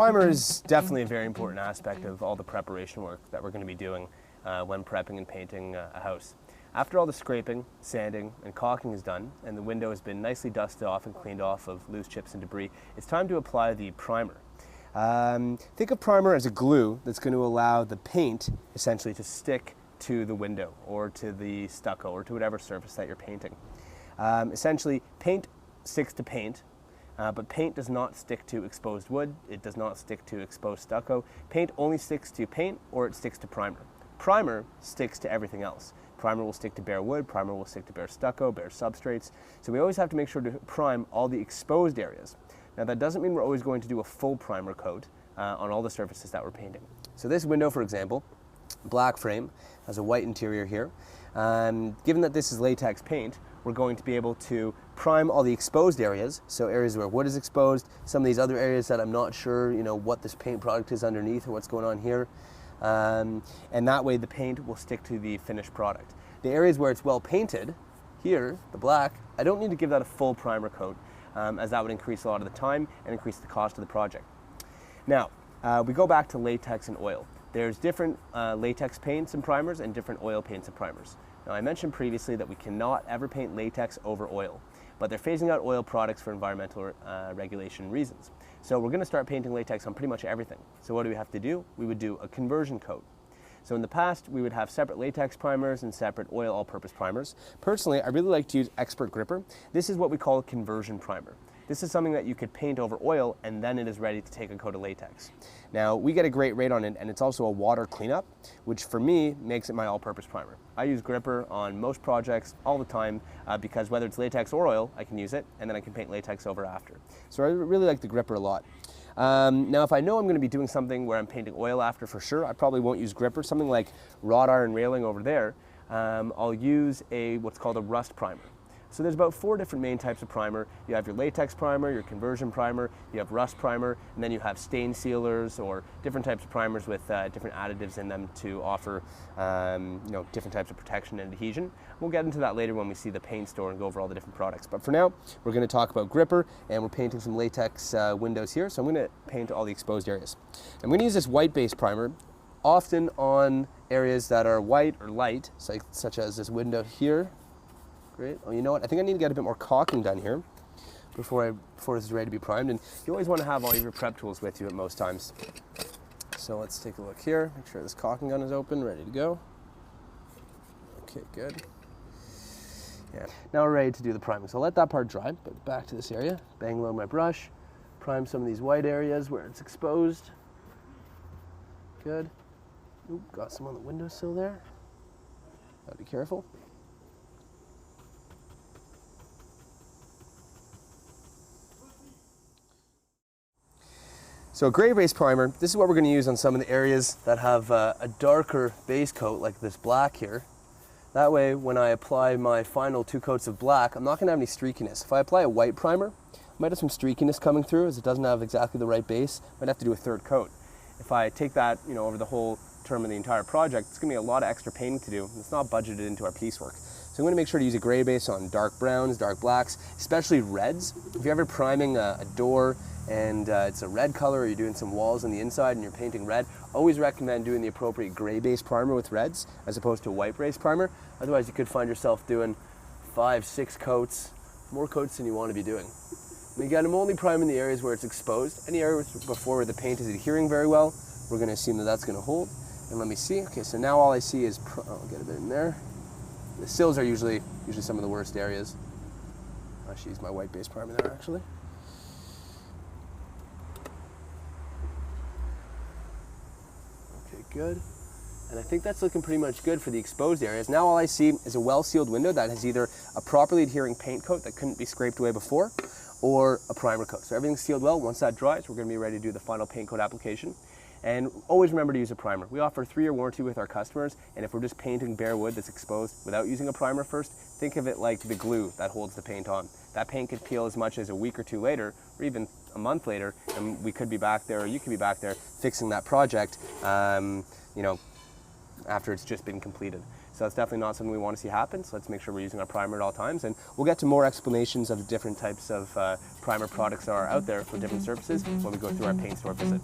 Primer is definitely a very important aspect of all the preparation work that we're going to be doing when prepping and painting a house. After all the scraping, sanding, and caulking is done, and the window has been nicely dusted off and cleaned off of loose chips and debris, it's time to apply the primer. Think of primer as a glue that's going to allow the paint essentially to stick to the window or to the stucco or to whatever surface that you're painting. Essentially, paint sticks to paint, but paint does not stick to exposed wood. It does not stick to exposed stucco. Paint only sticks to paint, or it sticks to primer. Primer sticks to everything else. Primer will stick to bare wood, primer will stick to bare stucco, bare substrates. So we always have to make sure to prime all the exposed areas. Now that doesn't mean we're always going to do a full primer coat on all the surfaces that we're painting. So this window, for example, black frame, has a white interior here. Given that this is latex paint, we're going to be able to prime all the exposed areas, so areas where wood is exposed, some of these other areas that I'm not sure, what this paint product is underneath or what's going on here. And that way the paint will stick to the finished product. The areas where it's well painted, here, the black, I don't need to give that a full primer coat, as that would increase a lot of the time and increase the cost of the project. Now, we go back to latex and oil. There's different latex paints and primers and different oil paints and primers. Now, I mentioned previously that we cannot ever paint latex over oil, but they're phasing out oil products for environmental regulation reasons. So we're going to start painting latex on pretty much everything. So what do we have to do? We would do a conversion coat. So in the past, we would have separate latex primers and separate oil all-purpose primers. Personally, I really like to use Expert Gripper. This is what we call a conversion primer. This is something that you could paint over oil and then it is ready to take a coat of latex. Now, we get a great rate on it, and it's also a water cleanup, which for me makes it my all-purpose primer. I use Gripper on most projects all the time because whether it's latex or oil, I can use it and then I can paint latex over after. So I really like the Gripper a lot. Now, if I know I'm going to be doing something where I'm painting oil after for sure, I probably won't use Gripper. Something like wrought iron railing over there, I'll use what's called a rust primer. So there's about 4 different main types of primer. You have your latex primer, your conversion primer, you have rust primer, and then you have stain sealers or different types of primers with different additives in them to offer different types of protection and adhesion. We'll get into that later when we see the paint store and go over all the different products. But for now, we're going to talk about Gripper, and we're painting some latex windows here. So I'm going to paint all the exposed areas. I'm going to use this white base primer, often on areas that are white or light, such as this window here. Great. Oh, you know what? I think I need to get a bit more caulking done here before this is ready to be primed. And you always want to have all of your prep tools with you at most times. So let's take a look here. Make sure this caulking gun is open, ready to go. Okay, good. Yeah. Now we're ready to do the priming. So I'll let that part dry, but back to this area. Bang low my brush. Prime some of these white areas where it's exposed. Good. Oop, got some on the windowsill there. Gotta be careful. So a gray base primer, this is what we're going to use on some of the areas that have a darker base coat like this black here. That way, when I apply my final 2 coats of black, I'm not going to have any streakiness. If I apply a white primer, I might have some streakiness coming through as it doesn't have exactly the right base. I might have to do a 3rd coat. If I take that over the whole term of the entire project, it's going to be a lot of extra painting to do. It's not budgeted into our piecework. So I'm going to make sure to use a gray base on dark browns, dark blacks, especially reds. If you're ever priming a door and it's a red color, or you're doing some walls on the inside and you're painting red, always recommend doing the appropriate gray base primer with reds as opposed to a white base primer. Otherwise you could find yourself doing 5, 6 coats, more coats than you want to be doing. And again, I'm only priming the areas where it's exposed. Any areas before where the paint is adhering very well, we're going to assume that that's going to hold. And let me see. Okay, so now all I see is, I'll get a bit in there. The sills are usually some of the worst areas. I should use my white base primer there actually. Okay, good. And I think that's looking pretty much good for the exposed areas. Now all I see is a well-sealed window that has either a properly adhering paint coat that couldn't be scraped away before, or a primer coat. So everything's sealed well. Once that dries, we're going to be ready to do the final paint coat application. And always remember to use a primer. We offer a 3-year warranty with our customers, and if we're just painting bare wood that's exposed without using a primer first, think of it like the glue that holds the paint on. That paint could peel as much as a week or 2 later, or even a month later, and we could be back there, or you could be back there fixing that project, after it's just been completed. So that's definitely not something we want to see happen. So let's make sure we're using our primer at all times. And we'll get to more explanations of different types of primer products that are out there for different surfaces when we go through our paint store visit.